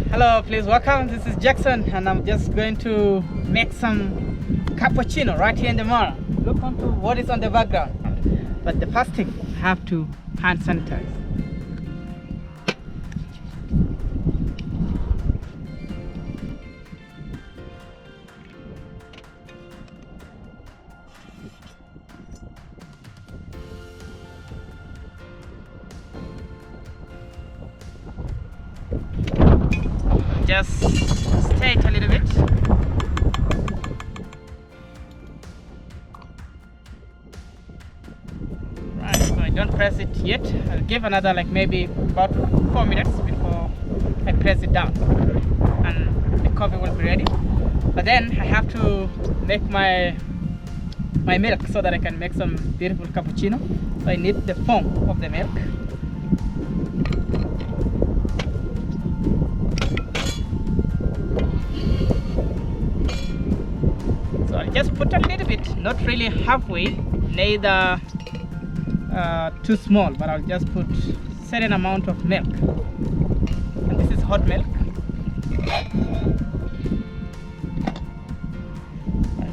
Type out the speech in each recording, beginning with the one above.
Hello, please welcome. This is Jackson, and I'm just going to make some cappuccino right here in the Mara. Look onto what is on the background. But the first thing, I have to hand sanitize. Just stir it a little bit. Right, so I don't press it yet. I'll give another like maybe about 4 minutes before I press it down, and the coffee will be ready. But then I have to make my milk so that I can make some beautiful cappuccino. So I need the foam of the milk. So I just put a little bit, not really halfway, neither too small, but I'll just put certain amount of milk. And this is hot milk.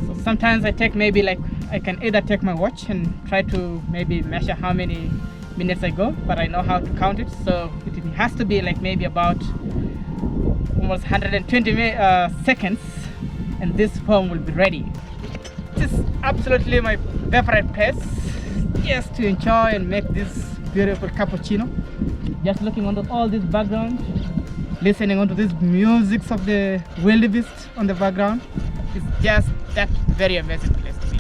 So sometimes I take maybe like, I can either take my watch and try to maybe measure how many minutes I go, but I know how to count it. So it has to be like maybe about almost 120 seconds, and this foam will be ready. This is absolutely my favorite place just to enjoy and make this beautiful cappuccino. Just looking under all this background, listening onto this music of the wildebeest on the background. It's just that very amazing place to be.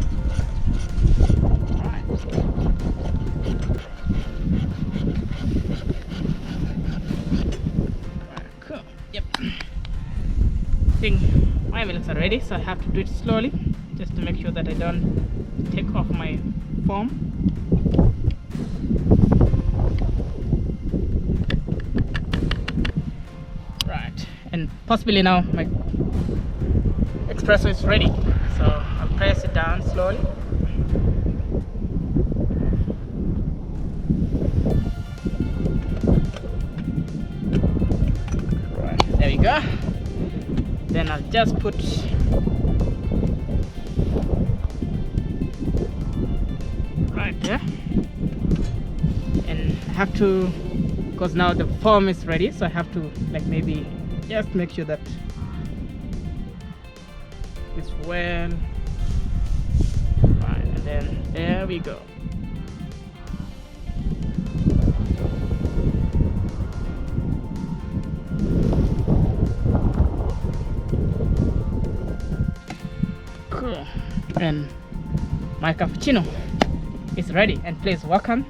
Alright. Cool. Yep. I think my milks are ready, so I have to do it slowly just to make sure that I don't take off my foam. Right, and possibly now my espresso is ready, so I'll press it down slowly. Right, there we go. Then I'll just put right there, and I have to, because now the foam is ready, so I have to like maybe just make sure that it's well right, and then there we go. Cool. And my cappuccino is ready, and please welcome